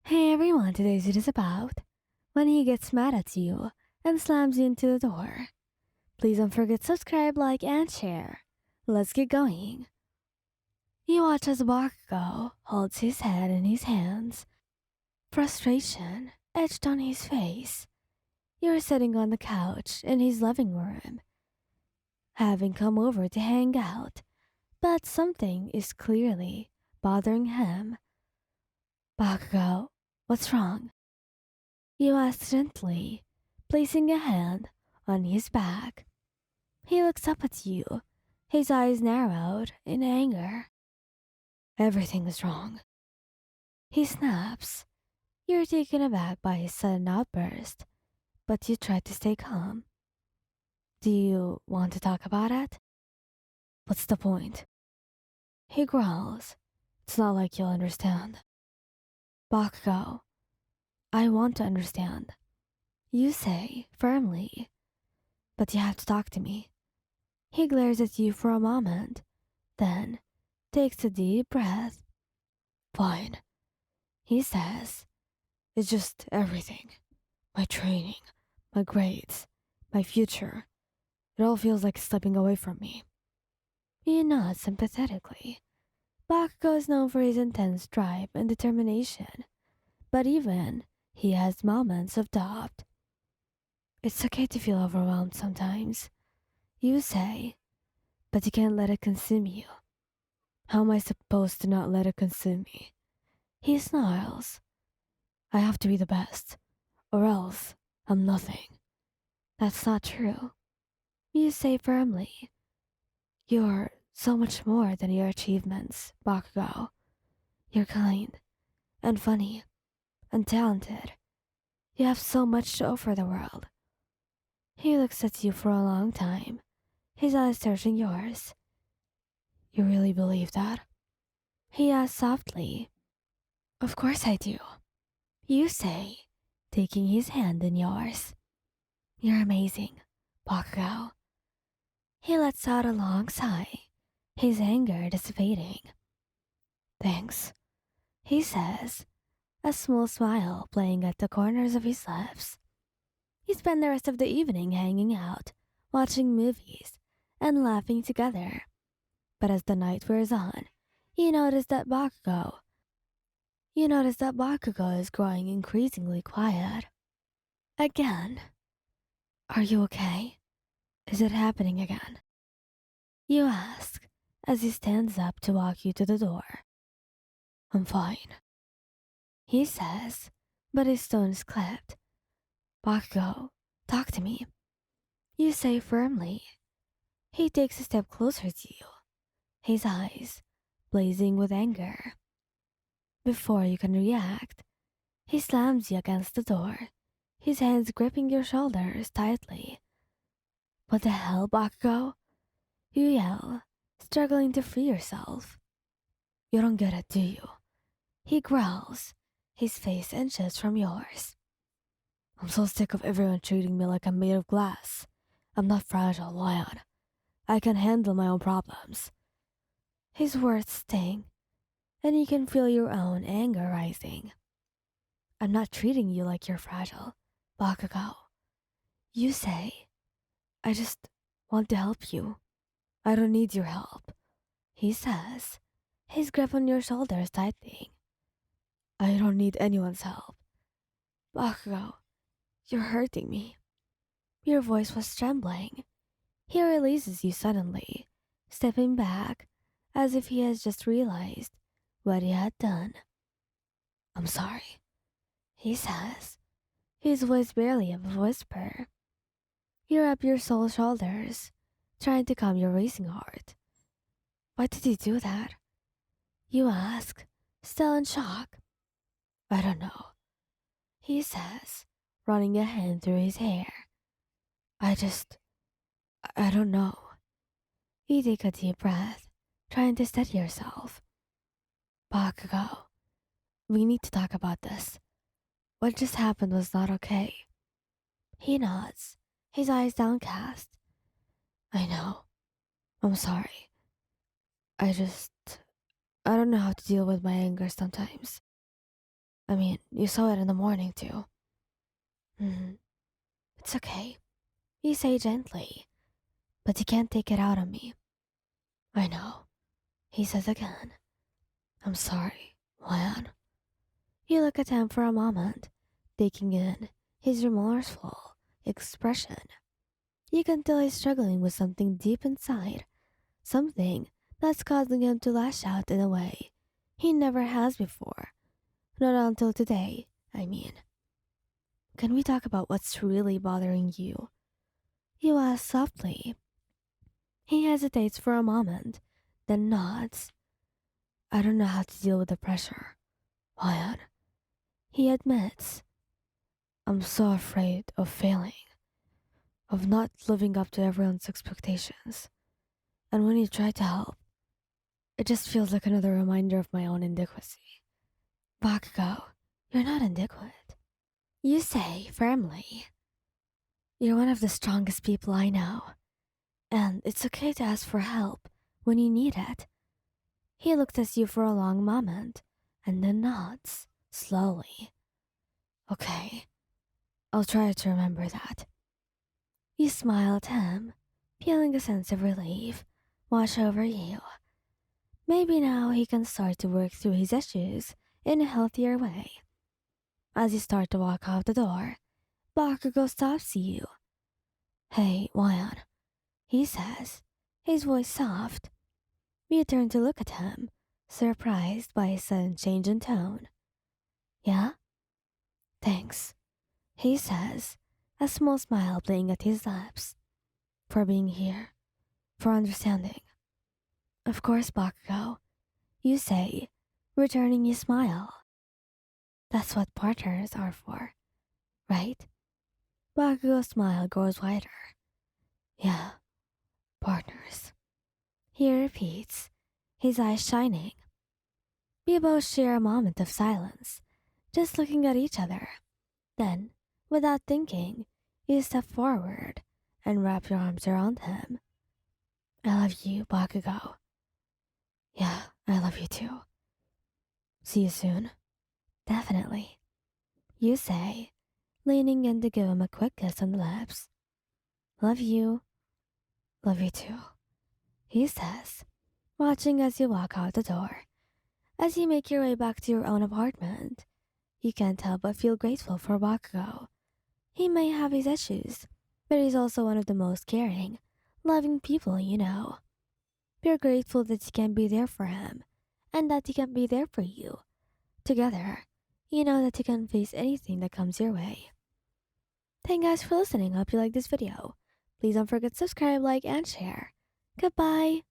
Hey everyone, today's it is about when he gets mad at you and slams you into the door. Please don't forget to subscribe, like, and share. Let's get going. You watch as Bakugo holds his head in his hands, frustration etched on his face. You're sitting on the couch in his living room, having come over to hang out, but something is clearly bothering him. Bakugo, what's wrong? You ask gently, placing a hand on his back. He looks up at you, his eyes narrowed in anger. Everything is wrong. He snaps. You're taken aback by his sudden outburst, but you try to stay calm. Do you want to talk about it? What's the point? He growls. It's not like you'll understand. Bakugo, I want to understand. You say firmly, but you have to talk to me. He glares at you for a moment, then takes a deep breath. Fine, he says. It's just everything. My training, my grades, my future. It all feels like slipping away from me. He nods sympathetically. Bakugo is known for his intense drive and determination, but even he has moments of doubt. It's okay to feel overwhelmed sometimes, you say, but you can't let it consume you. How am I supposed to not let it consume me? He snarls. I have to be the best, or else I'm nothing. That's not true. You say firmly. You're so much more than your achievements, Bakugo. You're kind, and funny, and talented. You have so much to offer the world. He looks at you for a long time, his eyes searching yours. You really believe that? He asks softly. Of course I do. You say, taking his hand in yours. You're amazing, Bakugou. He lets out a long sigh, his anger dissipating. Thanks, he says, a small smile playing at the corners of his lips. You spend the rest of the evening hanging out, watching movies, and laughing together. But as the night wears on, you notice that Bakugo is growing increasingly quiet. Again. Are you okay? Is it happening again? You ask as he stands up to walk you to the door. I'm fine, he says, but his tone is clipped. Bakugo, talk to me. You say firmly. He takes a step closer to you, his eyes blazing with anger. Before you can react, he slams you against the door, his hands gripping your shoulders tightly. What the hell, Bakugo? You yell, struggling to free yourself. You don't get it, do you? He growls, his face inches from yours. I'm so sick of everyone treating me like I'm made of glass. I'm not fragile, Lion. I can handle my own problems. His words sting, and you can feel your own anger rising. I'm not treating you like you're fragile, Bakugo. You say, I just want to help you. I don't need your help, he says, his grip on your shoulders tightening. I don't need anyone's help. Bakugo, you're hurting me. Your voice was trembling. He releases you suddenly, stepping back as if he has just realized what he had done. I'm sorry, he says, his voice barely a whisper. You wrap your soul shoulders, trying to calm your racing heart. Why did you do that? You ask, still in shock. I don't know, he says, running a hand through his hair. I don't know. You take a deep breath, trying to steady yourself. Bakugo, we need to talk about this. What just happened was not okay. He nods, his eyes downcast. I know. I'm sorry. I don't know how to deal with my anger sometimes. I mean, you saw it in the morning too. It's okay, you say gently, but you can't take it out on me. I know, he says again. I'm sorry, Juan. You look at him for a moment, taking in his remorseful expression. You can tell he's struggling with something deep inside, something that's causing him to lash out in a way he never has before. Not until today, I mean. Can we talk about what's really bothering you? You ask softly. He hesitates for a moment, then nods. I don't know how to deal with the pressure. Juan, he admits. I'm so afraid of failing, of not living up to everyone's expectations. And when you try to help, it just feels like another reminder of my own inadequacy. Bakugou, you're not inadequate. You say firmly. You're one of the strongest people I know, and it's okay to ask for help when you need it. He looked at you for a long moment and then nods, slowly. Okay, I'll try to remember that. You smile at him, feeling a sense of relief wash over you. Maybe now he can start to work through his issues in a healthier way. As you start to walk out the door, Bakugou stops you. Hey, Juan, he says, his voice soft. You turn to look at him, surprised by his sudden change in tone. Yeah? Thanks, he says, a small smile playing at his lips. For being here, for understanding. Of course, Bakugou, you say, returning his smile. That's what partners are for, right? Bakugou's smile grows wider. Yeah, partners. He repeats, his eyes shining. We both share a moment of silence, just looking at each other. Then, without thinking, you step forward and wrap your arms around him. I love you, Bakugou. Yeah, I love you too. See you soon. Definitely. You say, leaning in to give him a quick kiss on the lips. Love you. Love you too. He says, watching as you walk out the door. As you make your way back to your own apartment, you can't help but feel grateful for Bakugou. He may have his issues, but he's also one of the most caring, loving people you know. You're grateful that you can be there for him, and that he can be there for you. Together, you know that you can face anything that comes your way. Thank you guys for listening. Hope you like this video. Please don't forget to subscribe, like, and share. Goodbye.